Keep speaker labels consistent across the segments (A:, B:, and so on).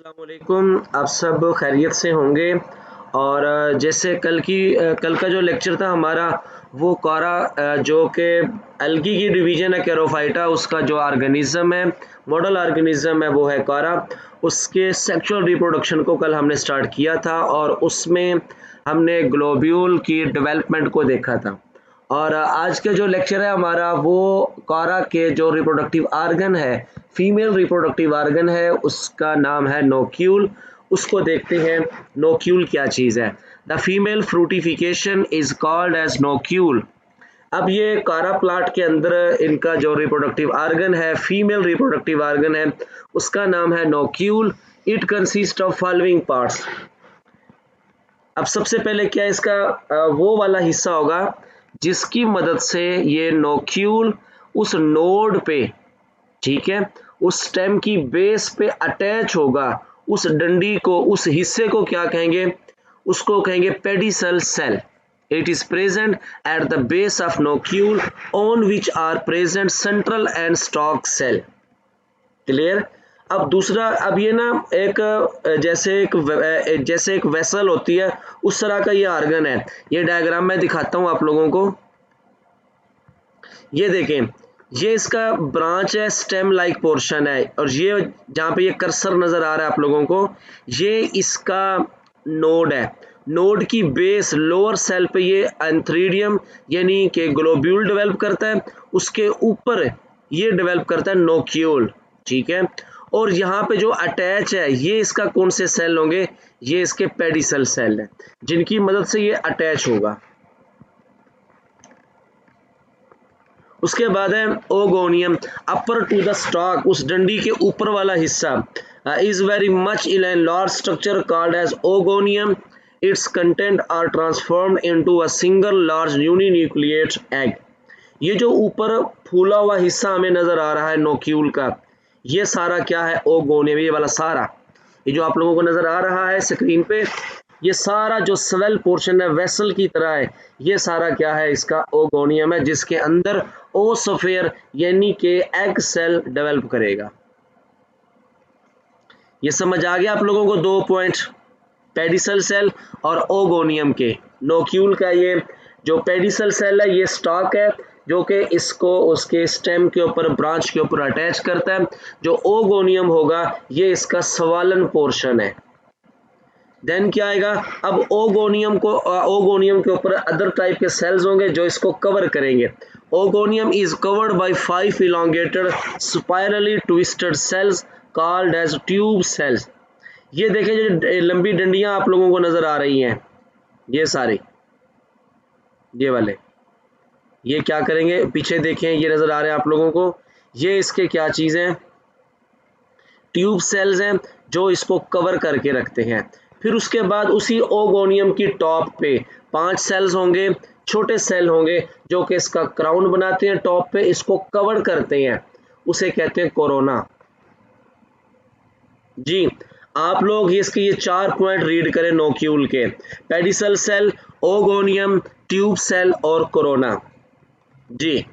A: अस्सलाम वालेकुम। आप सब खैरियत से होंगे। और जैसे कल का जो लेक्चर था हमारा, वो कोरा जो कि एल्गी की डिवीज़न है कैरोफाइटा, उसका जो ऑर्गेनिज्म है, मॉडल ऑर्गेनिज्म है, वो है कोरा। उसके सेक्सुअल रिप्रोडक्शन को कल हमने स्टार्ट किया था और उसमें हमने ग्लोब्यूल की डेवलपमेंट को देखा था। और आज का जो लेक्चर है हमारा, वो कोरा के जो रिप्रोडक्टिव आर्गन है, फीमेल रिप्रोडक्टिव आर्गन है, उसका नाम है नोक्यूल। उसको देखते हैं नोक्यूल क्या चीज़ है। The female fructification is called as nucule. अब ये कारा प्लांट के अंदर इनका जो रिप्रोडक्टिव आर्गन है, फीमेल रिप्रोडक्टिव आर्गन है, उसका नाम है nucule. It consist of following parts. अब सबसे पहले क्या इसका वो वाला हिस्सा होगा जिसकी मदद से ये नोक्यूल उस नोड पे, ठीक है, उस स्टेम की बेस पे अटैच होगा। उस डंडी को, उस हिस्से को क्या कहेंगे? उसको कहेंगे pedicel cell. It is present at the base of nucule on which are present central and stalk cell. Clear? अब दूसरा, अब ये ना एक जैसे एक वेसल होती है, उस तरह का ये ऑर्गन है। ये डायग्राम मैं दिखाता हूं आप लोगों को। ये देखें, ये इसका ब्रांच है, स्टेम लाइक पोर्शन है, और ये जहाँ पे ये कर्सर नजर आ रहा है आप लोगों को, ये इसका नोड है। नोड की बेस लोअर सेल पे ये एंथ्रीडियम यानी कि ग्लोब्यूल डेवलप करता है। उसके ऊपर ये डेवलप करता है नोक्यूल, ठीक है। और यहाँ पे जो अटैच है, ये इसका कौन से सेल होंगे? ये इसके पेडिसल सेल है, जिनकी मदद से ये अटैच होगा। उसके बाद है oogonium. Upper to the stalk, उस डंडी के ऊपर वाला हिस्सा, is very much in an large structure called as oogonium. Its content are transformed into a single large uninucleate egg. ये जो ऊपर फूला हुआ हिस्सा हमें नजर आ रहा है नोक्यूल का, ये सारा क्या है? ओगोनियम। ये वाला सारा, ये जो आप लोगों को नजर आ रहा है स्क्रीन पे, ये सारा जो स्वेल पोर्शन है, वेसल की तरह है, ये सारा क्या है? इसका ओगोनियम है, जिसके अंदर ओसफेयर यानी कि एग सेल डेवलप करेगा। ये समझ आ गया आप लोगों को? दो पॉइंट, पेडिसल सेल और ओगोनियम के। नोक्यूल का ये जो पेडिसल सेल है, ये स्टॉक है जो कि इसको उसके स्टेम के ऊपर, ब्रांच के ऊपर अटैच करता है। जो ओगोनियम होगा, ये इसका स्वालन पोर्शन है। देन क्या आएगा? अब ओगोनियम के ऊपर अदर टाइप के सेल्स होंगे जो इसको कवर करेंगे। Oogonium is covered by 5 elongated spirally twisted cells called as tube cells. ये देखें, जो लंबी डंडियां आप लोगों को नजर आ रही हैं, ये सारे, ये वाले, ये क्या करेंगे? पीछे देखें, ये नजर आ रहे हैं आप लोगों को, ये इसके क्या चीज हैं? ट्यूब सेल्स हैं जो इसको कवर करके रखते हैं। फिर उसके बाद उसी ओगोनियम की टॉप पे 5 सेल्स होंगे, छोटे सेल होंगे, जो कि इसका क्राउन बनाते हैं, टॉप पे इसको कवर करते हैं, उसे कहते हैं कोरोना। जी, आप लोग इसके ये 4 पॉइंट रीड करें नोक्यूल के: pedicel cell, oogonium, tube cell और कोरोना। जी,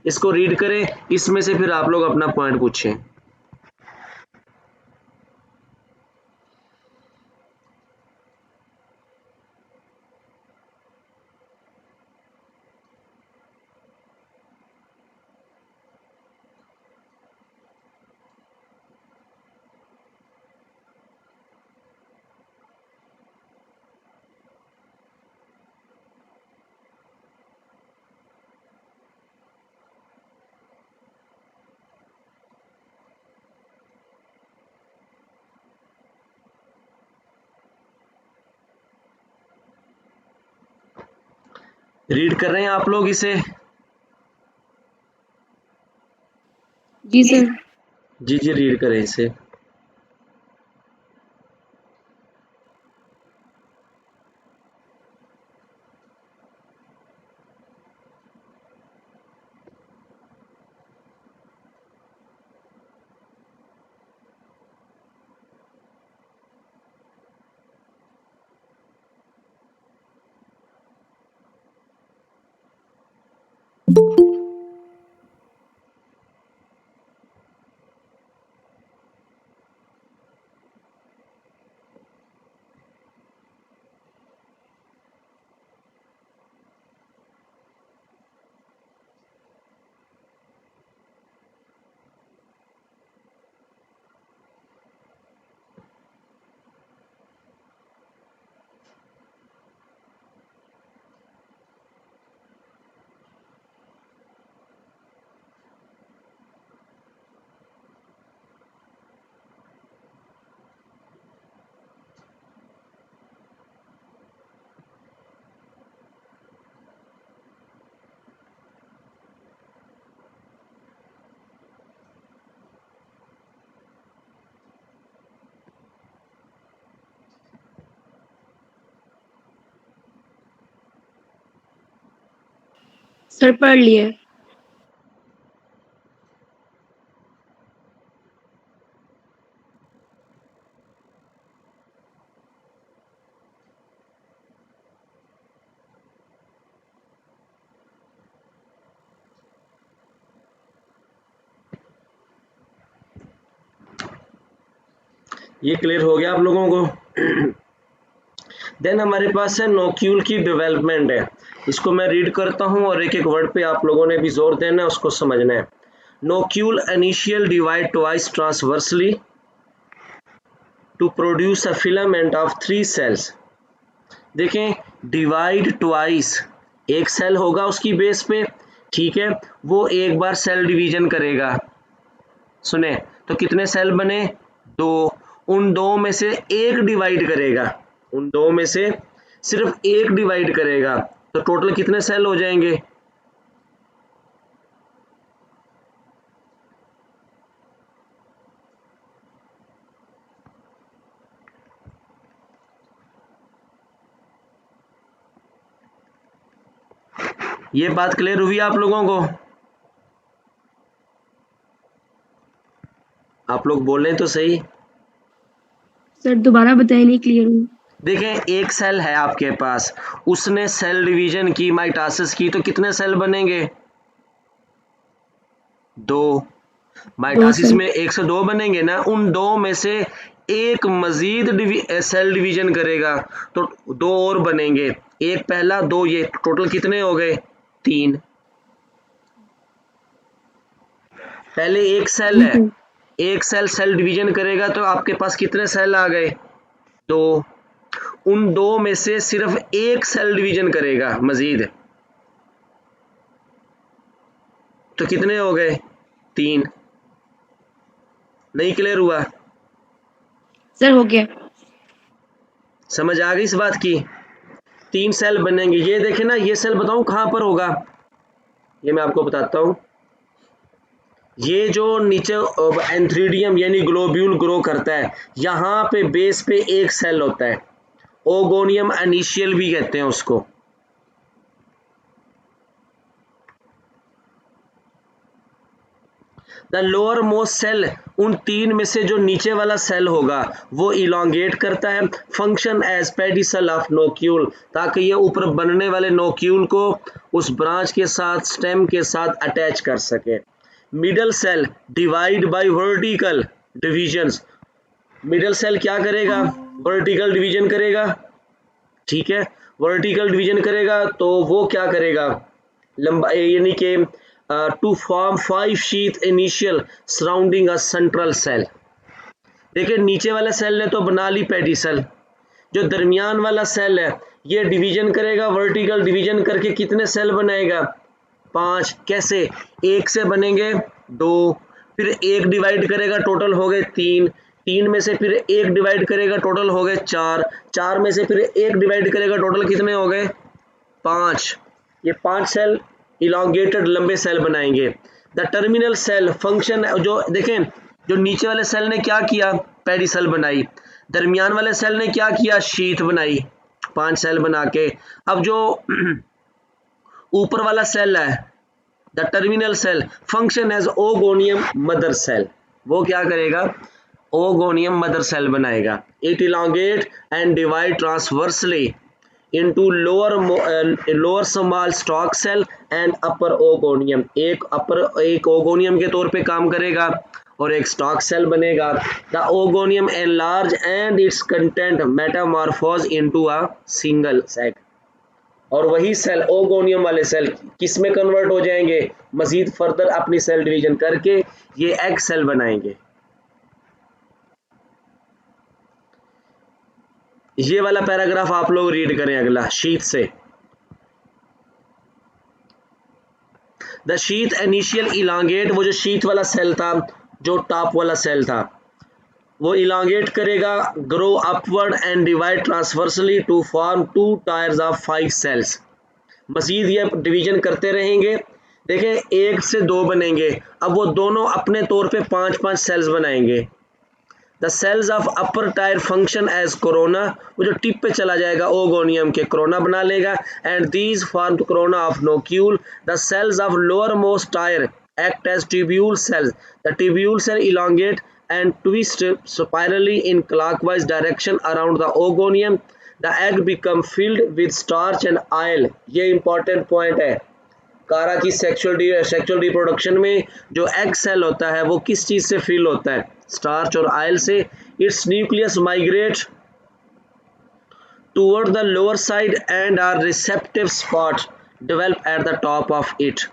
A: इसको रीड करें, इसमें से फिर आप लोग अपना पॉइंट पूछें। रीड कर रहे हैं आप लोग इसे?
B: जी सर।
A: जी जी, रीड करें इसे।
B: सर पढ़ लिए।
A: ये क्लियर हो गया आप लोगों को? देन हमारे पास है नोक्यूल की डेवलपमेंट है। इसको मैं रीड करता हूँ और एक एक वर्ड पे आप लोगों ने भी जोर देना है, उसको समझना है। Nucule initial divide twice transversely to produce a filament of 3 cells. देखें, डिवाइड ट्वाइस, एक सेल होगा उसकी बेस पे, ठीक है, वो एक बार सेल डिवीजन करेगा। सुने, तो कितने सेल बने? 2। उन दो में से एक डिवाइड करेगा, उन दो में से सिर्फ एक डिवाइड करेगा, तो टोटल कितने सेल हो जाएंगे? ये बात क्लियर हुई आप लोगों को? आप लोग बोलें तो सही।
B: सर दोबारा बताइए, नहीं क्लियर हुई।
A: देखें, एक सेल है आपके पास, उसने सेल डिवीजन की, माइटोसिस की, तो कितने सेल बनेंगे? 2।
B: 2
A: माइटोसिस
B: सर।
A: में 1 से 2 बनेंगे ना, उन दो में से एक मजीद सेल डिवीजन करेगा, तो 2 और बनेंगे। एक पहला, 2 ये, टोटल कितने हो गए? 3। पहले एक सेल
B: जी
A: है,
B: सर।
A: एक सेल सेल डिवीजन करेगा तो आपके पास कितने सेल आ गए? 2। उन दो में से सिर्फ एक सेल डिवीजन करेगा मजीद, तो कितने हो गए? 3। नहीं क्लियर हुआ?
B: सर हो गया।
A: समझ आ गई इस बात की? 3 सेल बनेंगे। ये देखे ना, ये सेल बताऊं कहां पर होगा? ये मैं आपको बताता हूं। ये जो नीचे एंथ्रीडियम यानी ग्लोब्यूल ग्रो करता है, यहाँ पे बेस पे एक सेल होता है, ओगोनियम इनिशियल भी कहते हैं उसको। द लोअर मोस्ट सेल, उन 3 में से जो नीचे वाला सेल होगा वो इलोंगेट करता है, फंक्शन एज पेडिसल ऑफ नोक्यूल, ताकि ये ऊपर बनने वाले नोक्यूल को उस ब्रांच के साथ, स्टेम के साथ अटैच कर सके। Middle cell divide by vertical divisions. Middle cell क्या करेगा? वर्टिकल डिवीजन करेगा, ठीक है, वर्टिकल डिवीजन करेगा तो वो क्या करेगा? लंबा यानी कि to form 5 sheath initial surrounding a central cell. देखिए, नीचे वाले सेल ने तो बना ली पेडिसल, जो दरमियान वाला सेल है ये डिवीजन करेगा, वर्टिकल डिवीजन करके कितने सेल बनाएगा? 5। कैसे? एक से बनेंगे 2, फिर एक डिवाइड करेगा, टोटल हो गए 3। 3 में से फिर एक डिवाइड करेगा, टोटल हो गए 4। 4 में से फिर एक डिवाइड करेगा, टोटल कितने हो गए? 5। ये 5 सेल इलांगेटेड लंबे सेल बनाएंगे। द टर्मिनल सेल फंक्शन, जो देखें, जो नीचे वाले सेल ने क्या किया? पेडिसल बनाई। दरमियान वाले सेल ने क्या किया? शीथ बनाई, 5 सेल बना के। अब जो ऊपर वाला सेल है, the terminal cell function as oogonium mother cell, वो क्या करेगा? ओगोनियम मदर सेल बनाएगा। It elongate and divide transversely into lower small stalk cell and upper ogonium, एक ओगोनियम के तौर पे काम करेगा और एक स्टॉक सेल बनेगा। The oogonium enlarge and its content metamorphose into a single sac, और वही सेल, ओगोनियम वाले सेल किस में कन्वर्ट हो जाएंगे? मजीद फर्दर अपनी सेल डिवीजन करके ये एग सेल बनाएंगे। ये वाला पैराग्राफ आप लोग रीड करें अगला शीट से। द शीथ इनिशियल इलांगेट, वो जो शीथ वाला सेल था, जो टॉप वाला सेल था, वो इलांगेट करेगा, grow upward and divide transversely to form 2 tiers of 5 cells. मजीद ये डिवीजन करते रहेंगे। देखें, 1 से 2 बनेंगे, अब वो दोनों अपने तौर पे 5-5 सेल्स बनाएंगे। The cells of upper tier function as corona, वो जो टिप पे चला जाएगा ओगोनियम के कोरोना बना लेगा, and these form corona of nucule. The cells of lower most tier act as tubule cells. The tubule cell elongate and twist spirally in clockwise direction around the ogonium. The egg become filled with starch and oil. ये important point है। कारा की sexual reproduction में जो egg cell होता है वो किस चीज से फिल होता है? स्टार्च और आयल से। It's nucleus migrate toward the lower side and are receptive spot develop at the top of it,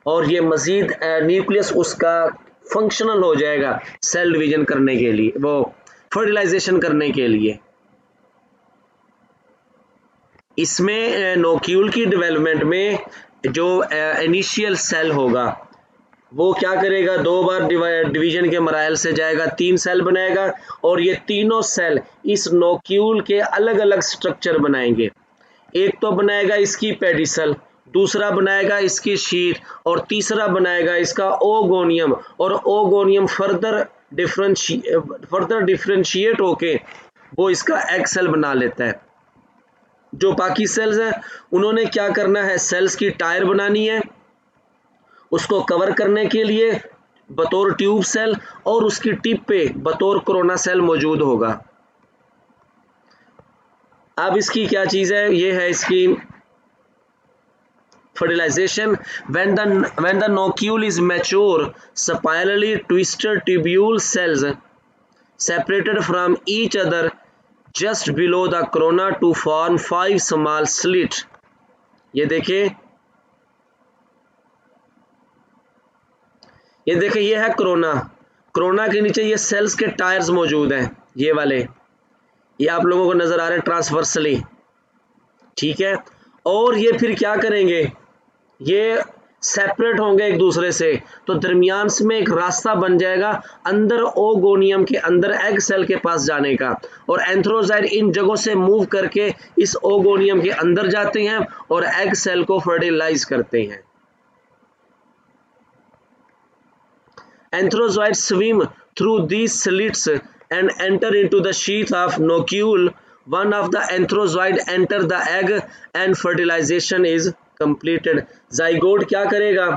A: और ये मजीद न्यूक्लियस उसका फंक्शनल हो जाएगा सेल डिवीजन करने के लिए, वो फर्टिलाइजेशन करने के लिए। इसमें नोक्यूल की डेवलपमेंट में जो इनिशियल सेल होगा वो क्या करेगा, 2 बार डिवीजन के मराइल से जाएगा, 3 सेल बनाएगा, और ये तीनों सेल इस नोक्यूल के अलग अलग स्ट्रक्चर बनाएंगे। एक तो बनाएगा इसकी पेडिसल, दूसरा बनाएगा इसकी शीट, और तीसरा बनाएगा इसका ओगोनियम, और ओगोनियम फर्दर डिफ्रेंशिएट होके वो इसका एग सेल बना लेता है। जो बाकी सेल्स हैं उन्होंने क्या करना है, सेल्स की टायर बनानी है, उसको कवर करने के लिए बतौर ट्यूब सेल, और उसकी टिप पे बतौर कोरोना सेल मौजूद होगा। अब इसकी क्या चीज है, ये है इसकी fertilization. When the nocule is mature, spirally twisted tubule cells separated from each other just below the corona to form 5 small slits. ये देखिए, ये है कोरोना। कोरोना के नीचे ये सेल्स के टायर्स मौजूद हैं, ये वाले, ये आप लोगों को नजर आ रहे हैं ट्रांसवर्सली, ठीक है। और ये फिर क्या करेंगे, ये सेपरेट होंगे एक दूसरे से, तो दरमियान में एक रास्ता बन जाएगा अंदर ओगोनियम के अंदर एग सेल के पास जाने का, और एंथ्रोजाइड इन जगहों से मूव करके इस ओगोनियम के अंदर जाते हैं और एग सेल को फर्टिलाइज करते हैं। Anthrozoids swim through these slits and enter into the sheath of nocule. One of the anthrozoid enter the egg and fertilization is completed. Zygote क्या करेगा,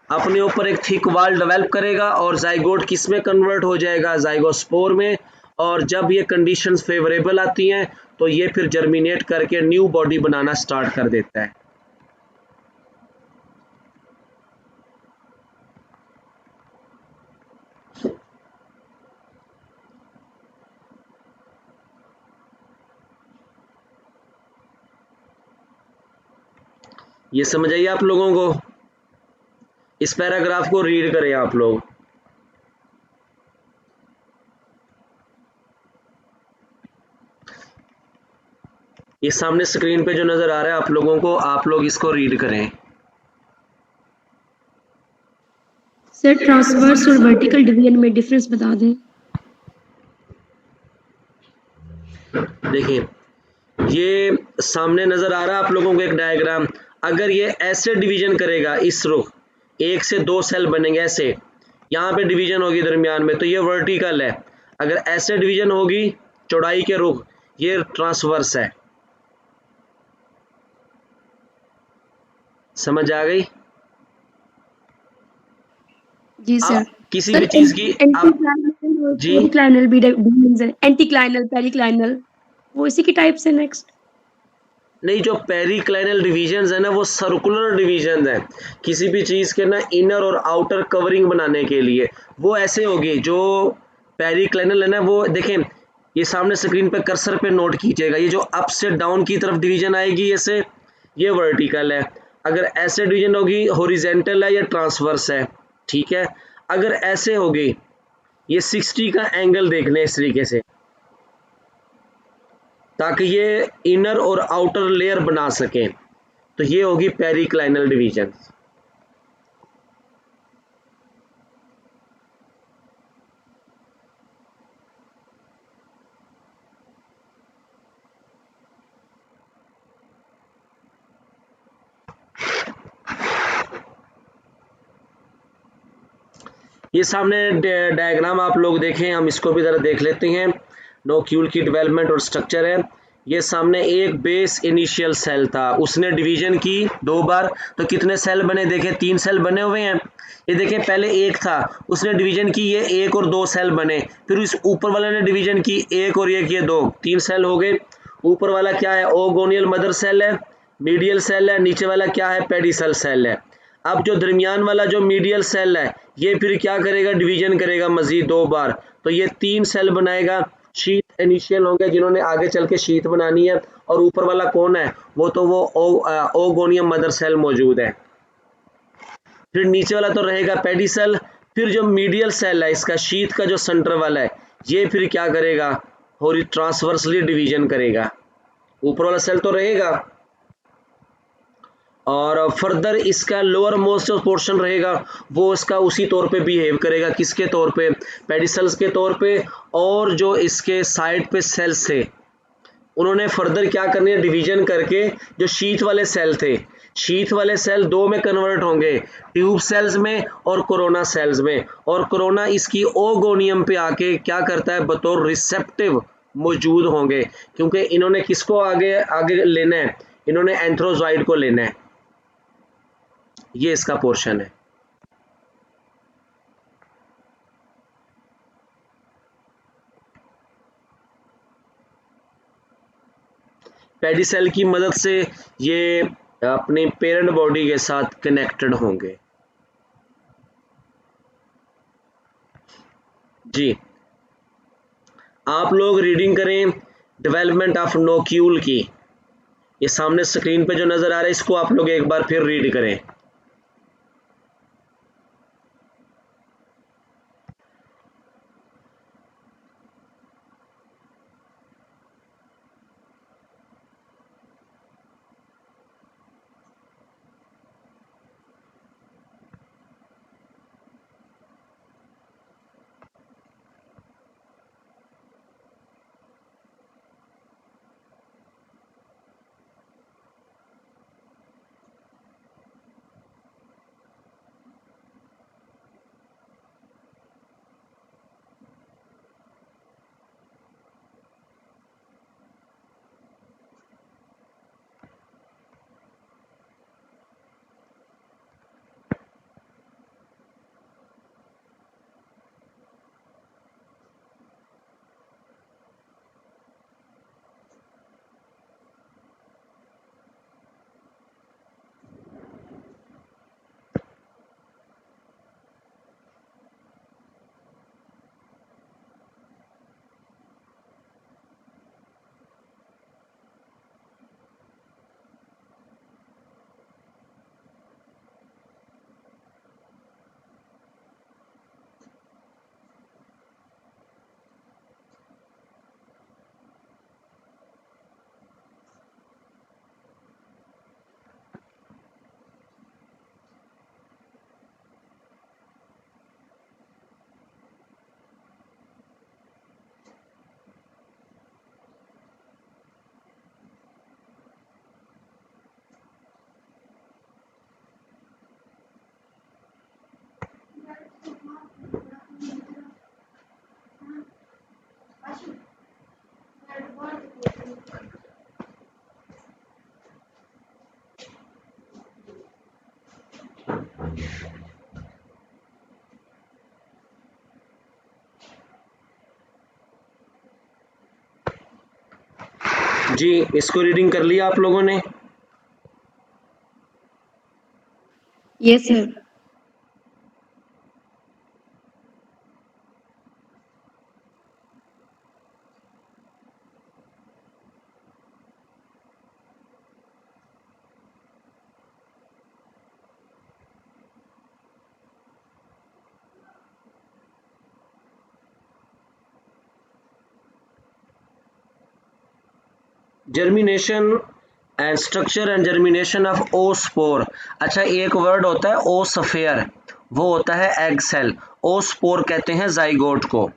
A: अपने ऊपर एक थिक वॉल डेवलप करेगा, और जाइगोट किस में कन्वर्ट हो जाएगा, जाइगोस्पोर में, और जब ये कंडीशंस फेवरेबल आती हैं तो ये फिर जर्मिनेट करके न्यू बॉडी बनाना स्टार्ट कर देता है। ये समझ आइए आप लोगों को, इस पैराग्राफ को रीड करें आप लोग। ये सामने स्क्रीन पे जो नजर आ रहा है आप लोगों को, आप लोग इसको रीड करें।
B: सर ट्रांसवर्स और वर्टिकल डिवीजन में डिफरेंस बता दें।
A: देखिए, ये सामने नजर आ रहा है आप लोगों को एक डायग्राम। अगर ये ऐसे डिवीजन करेगा, इस रुख 1 से 2 सेल बनेंगे ऐसे, यहाँ पे डिवीजन होगी दरमियान में, तो ये वर्टिकल है। अगर ऐसे डिवीजन होगी चौड़ाई के रुख, ये ट्रांसवर्स है। समझ आ गई?
B: जी सर।
A: किसी
B: सर
A: भी चीज की आप जी
B: पेरिक्लाइनल भी डिवीजन है, एंटीक्लाइनल, पेरिक्लाइनल, वो इसी की टाइप से नेक्स्ट।
A: नहीं, जो पेरिक्लाइनल डिवीजन है ना वो सर्कुलर डिवीजन है, किसी भी चीज के ना इनर और आउटर कवरिंग बनाने के लिए वो ऐसे होगी। जो पेरिक्लाइनल है ना वो देखें, ये सामने स्क्रीन पे कर्सर पे नोट कीजिएगा, ये जो अप से डाउन की तरफ डिवीजन आएगी ऐसे, ये वर्टिकल है। अगर ऐसे डिवीजन होगी हॉरिजेंटल है या ट्रांसवर्स है, ठीक है। अगर ऐसे होगी, ये 60 का एंगल देख लें इस तरीके से, ताकि ये इनर और आउटर लेयर बना सकें, तो ये होगी पेरिक्लाइनल डिवीजन। ये सामने डायग्राम आप लोग देखें, हम इसको भी ज़रा देख लेते हैं। नोक्यूल की डेवलपमेंट और स्ट्रक्चर है। ये सामने एक बेस इनिशियल सेल था, उसने डिवीजन की 2 बार, तो कितने सेल बने देखें, 3 सेल बने हुए हैं। ये देखें पहले एक था, उसने डिवीजन की, ये 1 और 2 सेल बने, फिर इस ऊपर वाले ने डिवीजन की 1 और 1 ये 2, 3 सेल हो गए। ऊपर वाला क्या है, ओगोनियल मदर सेल है, मीडियल सेल है, नीचे वाला क्या है, पेडिसल सेल है। अब जो दरमियान वाला जो मीडियल सेल है, ये फिर क्या करेगा, डिवीजन करेगा मजीद 2 बार, तो ये 3 सेल बनाएगा। शीट इनिशियल होंगे जिन्होंने आगे चल के शीट बनानी है, और ऊपर वाला कौन है, वो तो वो ओगोनियम मदर सेल मौजूद है। फिर नीचे वाला तो रहेगा पेडिसल। फिर जो मीडियल सेल है इसका, शीट का जो सेंटर वाला है, ये फिर क्या करेगा, होरी ट्रांसवर्सली डिवीजन करेगा। ऊपर वाला सेल तो रहेगा, और फर्दर इसका लोअर मोस्ट जो पोर्शन रहेगा वो इसका उसी तौर पे बिहेव करेगा, किसके तौर पे, पेडिसल्स के तौर पे। और जो इसके साइड पे सेल्स थे, उन्होंने फर्दर क्या करनी है, डिवीजन करके जो शीथ वाले सेल थे, शीथ वाले सेल 2 में कन्वर्ट होंगे, ट्यूब सेल्स में और कोरोना सेल्स में। और कोरोना इसकी ओगोनियम पे आके क्या करता है, बतौर रिसेप्टिव मौजूद होंगे, क्योंकि इन्होंने किसको आगे आगे लेना है, इन्होंने एंथ्रोजॉइड को लेना है। ये इसका पोर्शन है। पेडिसेल की मदद से ये अपनी पेरेंट बॉडी के साथ कनेक्टेड होंगे। जी, आप लोग रीडिंग करें डेवलपमेंट ऑफ नोक्यूल की। ये सामने स्क्रीन पे जो नजर आ रहा है, इसको आप लोग एक बार फिर रीड करें। जी, इसको रीडिंग कर लिया आप लोगों ने।
B: Yes sir.
A: Germination and structure and germination of oospore. अच्छा, एक वर्ड होता है ओसफेयर, वो होता है एग सेल। ओस्पोर कहते हैं जाइगोट को।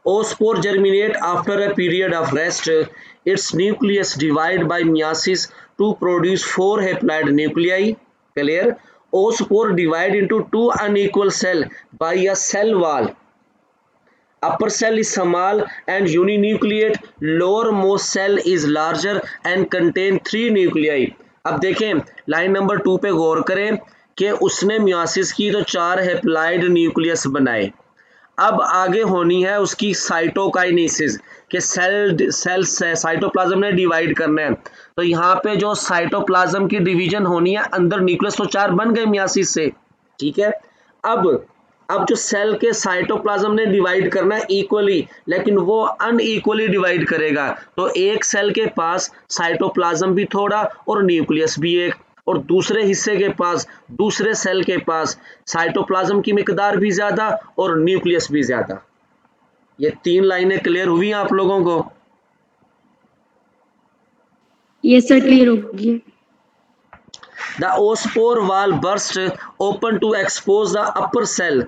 A: Oospore germinate after a period of rest. Its nucleus divide by meiosis to produce 4 haploid nuclei. Clear? oospore divide into two unequal cell by a cell wall. Upper cell is small and uninucleate, lowermost cell is larger and contain three nuclei. अब देखें line number 2 पे गौर करें कि उसने meiosis की तो 4 haploid nucleus बनाए। अब आगे होनी है उसकी साइटोकाइनेसिस कि सेल साइटोप्लाज्म ने डिवाइड करना है। तो यहाँ पे जो साइटोप्लाज्म की डिवीजन होनी है, अंदर न्यूक्लियस तो 4 बन गए मियोसिस से, ठीक है। अब जो सेल के साइटोप्लाज्म ने डिवाइड करना है इक्वली, लेकिन वो अनइक्वली डिवाइड करेगा। तो एक सेल के पास साइटोप्लाज्म भी थोड़ा और न्यूक्लियस भी एक, और दूसरे हिस्से के पास, दूसरे सेल के पास साइटोप्लाज्म की मिकदार भी ज्यादा और न्यूक्लियस भी ज्यादा। ये 3 लाइनें क्लियर हुई आप लोगों को?
B: ये सर क्लियर हो गया।
A: The oospore wall bursts open to expose the upper cell.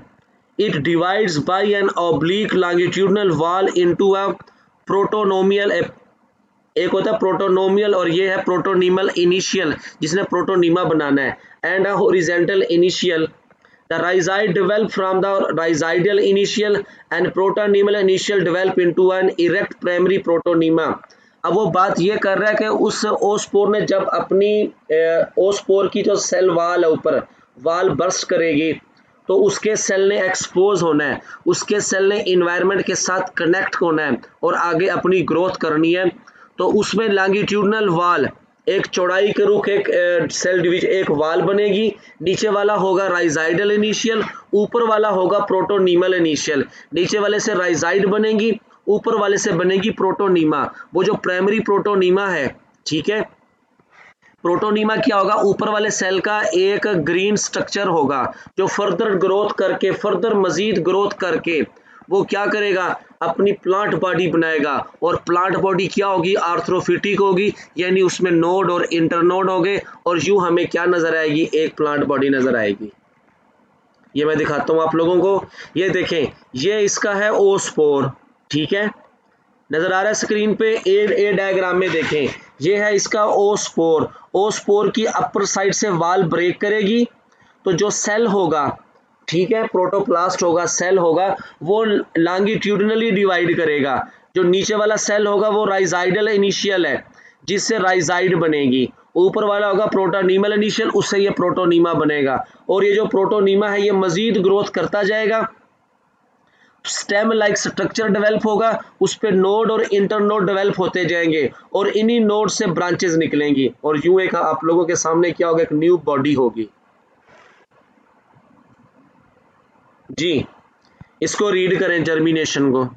A: It divides by an oblique longitudinal wall into a protonomial, एक होता है प्रोटोनोमियल और ये है प्रोटोनीमल इनिशियल, जिसने प्रोटोनीमा बनाना है, and a horizontal initial. The rhizide develop from the rhizidal initial and protonemal initial develop into an erect primary protonema. अब वो बात ये कर रहा है कि उस ओस्पोर ने जब अपनी ओस्पोर की जो सेल वाल है ऊपर वाल बर्स्ट करेगी, तो उसके सेल ने एक्सपोज होना है, उसके सेल ने इन्वायरमेंट के साथ कनेक्ट होना है और आगे अपनी ग्रोथ करनी है। तो उसमें लॉन्गिट्यूडनल वाल, एक चौड़ाई के रुख एक सेल डिवीजन एक वाल बनेगी, नीचे वाला होगा राइजाइडल इनिशियल, ऊपर वाला होगा प्रोटोनीमल इनिशियल। नीचे वाले से राइजाइड बनेगी, ऊपर वाले से बनेगी प्रोटोनीमा, वो जो प्राइमरी प्रोटोनीमा है, ठीक है। प्रोटोनीमा क्या होगा? ऊपर वाले सेल का एक ग्रीन स्ट्रक्चर होगा जो फर्दर ग्रोथ करके, फर्दर मजीद ग्रोथ करके वो क्या करेगा? अपनी प्लांट बॉडी बनाएगा, और प्लांट बॉडी क्या होगी? आर्थ्रोफिटिक होगी, यानी उसमें नोड और इंटरनोड होंगे, और यूं हमें क्या नजर आएगी? एक प्लांट बॉडी नजर आएगी। ये मैं दिखाता हूं आप लोगों को, ये देखें, ये इसका है ओस्पोर, ठीक है, नजर आ रहा है स्क्रीन पे। ए डायग्राम में देखें, ये है इसका ओस्पोर। ओस्पोर की अपर साइड से वाल ब्रेक करेगी, तो जो सेल होगा, ठीक है, प्रोटोप्लास्ट होगा, सेल होगा, वो लॉन्गिट्यूडनली डिवाइड करेगा। जो नीचे वाला सेल होगा वो राइजाइडल इनिशियल है, जिससे राइजाइड बनेगी। ऊपर वाला होगा प्रोटोनीमल इनिशियल, उससे ये प्रोटोनीमा बनेगा, और ये जो प्रोटोनीमा है ये मजीद ग्रोथ करता जाएगा, स्टेम लाइक स्ट्रक्चर डेवलप होगा, उस पे नोड और इंटरनोड डेवलप होते जाएंगे, और इन्हीं नोड से ब्रांचेस निकलेंगी, और यूं एक आप लोगों के सामने क्या होगा? एक न्यू बॉडी होगी। जी, इसको रीड करें जर्मिनेशन को।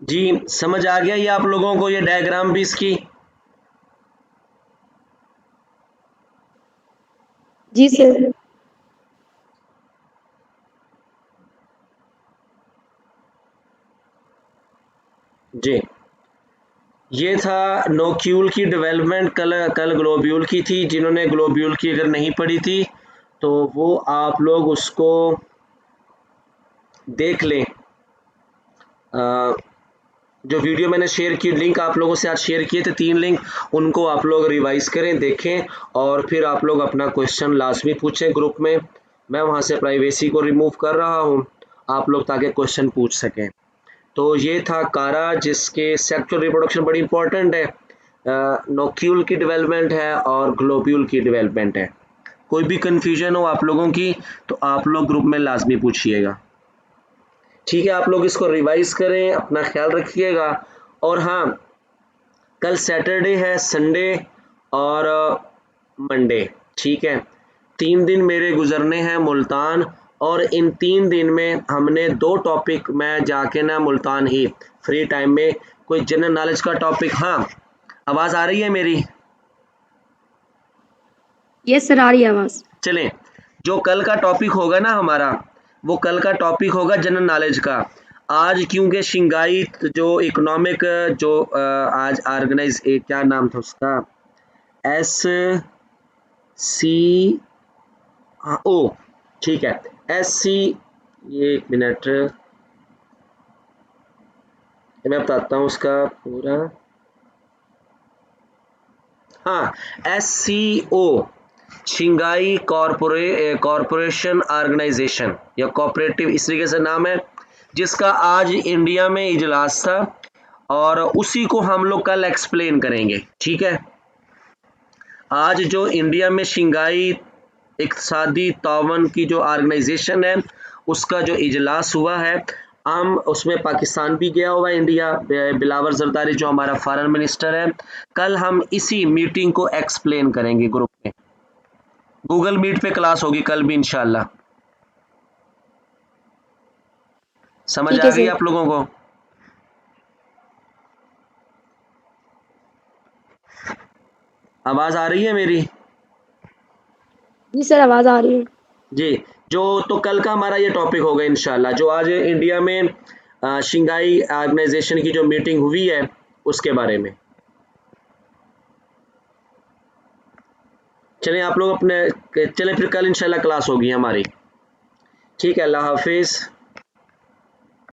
A: जी समझ आ गया ये आप लोगों को, ये डायग्राम भी इसकी?
B: जी सर।
A: जी, ये था नोक्यूल की डेवलपमेंट। कल कल ग्लोब्यूल की थी। जिन्होंने ग्लोब्यूल की अगर नहीं पढ़ी थी तो वो आप लोग उसको देख लें। जो वीडियो मैंने शेयर की, लिंक आप लोगों से आज शेयर किए थे 3 लिंक, उनको आप लोग रिवाइज करें, देखें, और फिर आप लोग अपना क्वेश्चन लाजमी पूछें ग्रुप में। मैं वहाँ से प्राइवेसी को रिमूव कर रहा हूँ, आप लोग ताकि क्वेश्चन पूछ सकें। तो ये था कारा, जिसके सेक्सुअल रिप्रोडक्शन बड़ी इंपॉर्टेंट है, नोक्यूल की डेवलपमेंट है और ग्लोब्यूल की डेवलपमेंट है। कोई भी कंफ्यूजन हो आप लोगों की तो आप लोग ग्रुप में लाजमी पूछिएगा। ठीक है, आप लोग इसको रिवाइज करें, अपना ख्याल रखिएगा। और हाँ, कल सैटरडे है, संडे और मंडे, ठीक है, 3 दिन मेरे गुजरने हैं मुल्तान, और इन 3 दिन में हमने 2 टॉपिक, मैं जाके ना मुल्तान ही फ्री टाइम में कोई जनरल नॉलेज का टॉपिक। हाँ, आवाज़ आ रही है मेरी?
B: यस सर, आ रही है आवाज़।
A: चलें, जो कल का टॉपिक होगा ना हमारा, वो कल का टॉपिक होगा जनरल नॉलेज का। आज क्योंकि शंघाई जो इकोनॉमिक जो आज ऑर्गेनाइज, क्या नाम था उसका, एस सी ओ, ठीक है, एस सी, ये 1 मिनट मैं बताता हूँ उसका पूरा। हाँ, एस सी ओ, शिंगाई कॉरपोरेशन ऑर्गेनाइजेशन या कोऑपरेटिव, इस तरीके से नाम है, जिसका आज इंडिया में इजलास था, और उसी को हम लोग कल एक्सप्लेन करेंगे। ठीक है, आज जो इंडिया में शिंगाई इक़्तिसादी ताउन की जो ऑर्गेनाइजेशन है, उसका जो इजलास हुआ है, हम उसमें पाकिस्तान भी गया हुआ है, इंडिया, बिलावल जरदारी जो हमारा फॉरेन मिनिस्टर है। कल हम इसी मीटिंग को एक्सप्लेन करेंगे ग्रुप में, गूगल मीट पे क्लास होगी कल भी इंशाल्लाह। समझ
B: ठीक
A: आ
B: है
A: गई
B: सर।
A: आप लोगों को? आवाज आ रही है मेरी?
B: जी सर, आवाज़ आ रही है।
A: जी, जो तो कल का हमारा ये टॉपिक होगा इंशाल्लाह, जो आज इंडिया में शिंगाई ऑर्गेनाइजेशन की जो मीटिंग हुई है उसके बारे में। चलें आप लोग अपने, चलें फिर कल इंशाल्लाह क्लास होगी हमारी। ठीक है, अल्लाह हाफिज़।